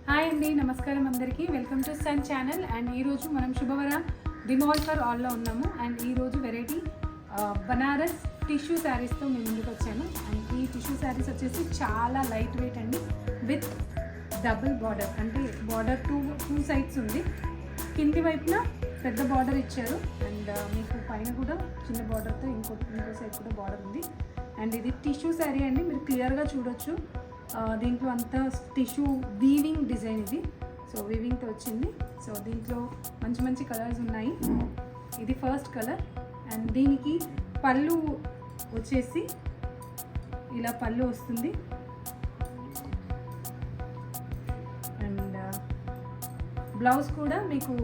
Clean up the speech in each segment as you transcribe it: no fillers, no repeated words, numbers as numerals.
Hi అండి, నమస్కారం అందరికీ. Welcome to Sun channel. And ఈరోజు మనం శుభవరం డిమాల్ ఫర్ ఆల్లో ఉన్నాము. అండ్ ఈరోజు వెరైటీ బనారస్ టిష్యూ శారీస్తో మేము ముందుకు వచ్చాను. అండ్ ఈ టిష్యూ శారీస్ వచ్చేసి చాలా లైట్ వెయిట్ అండి, విత్ డబుల్ బార్డర్. అంటే బార్డర్ టూ సైడ్స్ ఉంది. కింది వైపున పెద్ద బార్డర్ ఇచ్చారు. అండ్ మీకు పైన కూడా చిన్న బార్డర్తో ఇంకో సైడ్ కూడా బార్డర్ ఉంది. అండ్ ఇది టిష్యూ శారీ అండి, మీరు క్లియర్గా చూడొచ్చు. దీంట్లో అంతా టిష్యూ వీవింగ్ డిజైన్ ఇది. సో వీవింగ్తో వచ్చింది. సో దీంట్లో మంచి మంచి కలర్స్ ఉన్నాయి. ఇది ఫస్ట్ కలర్. అండ్ దీనికి పళ్ళు వచ్చేసి ఇలా పళ్ళు వస్తుంది. అండ్ బ్లౌజ్ కూడా మీకు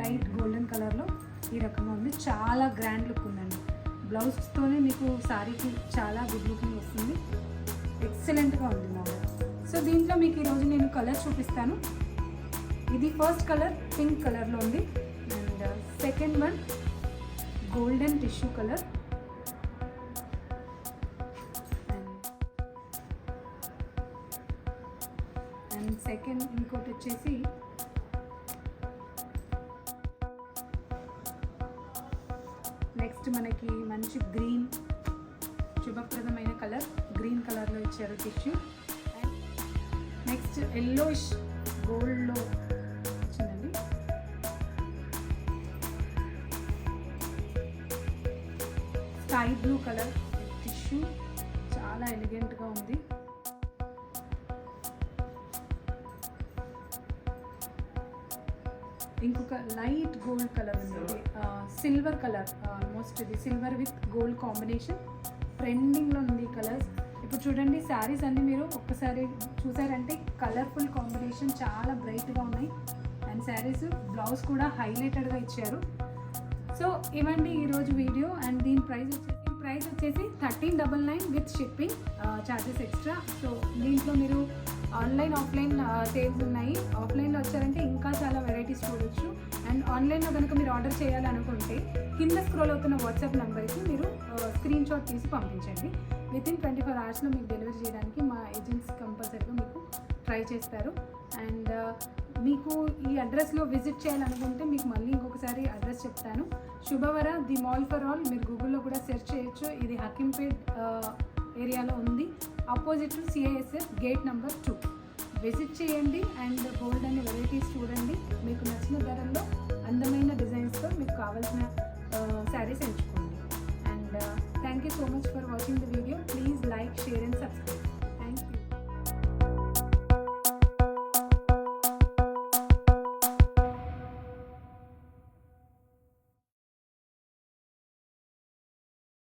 లైట్ గోల్డెన్ కలర్లో ఈ రకంగా ఉంది. చాలా గ్రాండ్ లుక్ ఉందండి. బ్లౌజ్తోనే మీకు శారీకి చాలా గుడ్ లుకింగ్ వస్తుంది. ఎక్సలెంట్గా ఉంది మోడల్. సో దీంట్లో మీకు ఈరోజు నేను కలర్ చూపిస్తాను. ఇది ఫస్ట్ కలర్ పింక్ కలర్లో ఉంది. And second one golden tissue colour. And second ఇంకోటి వచ్చేసి నెక్స్ట్ మనకి మంచి గ్రీన్, శుభప్రదమైన కలర్ గ్రీన్ కలర్లో ఇచ్చారు టిష్యూ. అండ్ నెక్స్ట్ ఎల్లోయిష్ గోల్డ్లో వచ్చిందండి. స్కై బ్లూ కలర్ టిష్యూ, చాలా ఎలిగెంట్గా ఉంది. ఇంకొక లైట్ గోల్డ్ కలర్ ఉంది. సిల్వర్ కలర్, ఆల్మోస్ట్ ఇది సిల్వర్ విత్ గోల్డ్ కాంబినేషన్. ట్రెండింగ్లో ఉంది కలర్స్. ఇప్పుడు చూడండి, శారీస్ అన్నీ మీరు ఒక్కసారి చూసారంటే కలర్ఫుల్ కాంబినేషన్, చాలా బ్రైట్గా ఉన్నాయి. అండ్ శారీస్ బ్లౌజ్ కూడా హైలైటెడ్గా ఇచ్చారు. సో ఇవ్వండి ఈరోజు వీడియో. అండ్ దీని ప్రైస్ వచ్చేసి 1399 with shipping charges extra. So దీంట్లో మీరు ఆన్లైన్ ఆఫ్లైన్ సేల్స్ ఉన్నాయి. ఆఫ్లైన్లో వచ్చారంటే ఇంకా చాలా వెరైటీస్ చూడొచ్చు. అండ్ ఆన్లైన్లో కనుక మీరు ఆర్డర్ చేయాలనుకుంటే కింద స్క్రోల్ అవుతున్న వాట్సాప్ నెంబర్కి మీరు స్క్రీన్ షాట్ తీసి పంపించండి. వితిన్ 24 అవర్స్లో మీకు డెలివరీ చేయడానికి మా ఏజెంట్స్ కంపల్సరీగా మీకు ట్రై చేస్తారు. అండ్ మీకు ఈ అడ్రస్లో విజిట్ చేయాలనుకుంటే మీకు మళ్ళీ ఇంకొకసారి అడ్రస్ చెప్తాను. శుభవర ది మాల్ ఫర్ ఆల్, మీరు గూగుల్లో కూడా సెర్చ్ చేయొచ్చు. ఇది హకీంపేట్ ఏరియాలో ఉంది, opposite CISF gate number 2. Visit చేయండి. అండ్ గోల్డ్ అనే వెరైటీస్ చూడండి. మీకు నచ్చిన ధరల్లో అందమైన డిజైన్స్తో మీకు కావాల్సిన శారీస్ ఎంచుకోండి. And thank you so much for watching the video. Please like, share and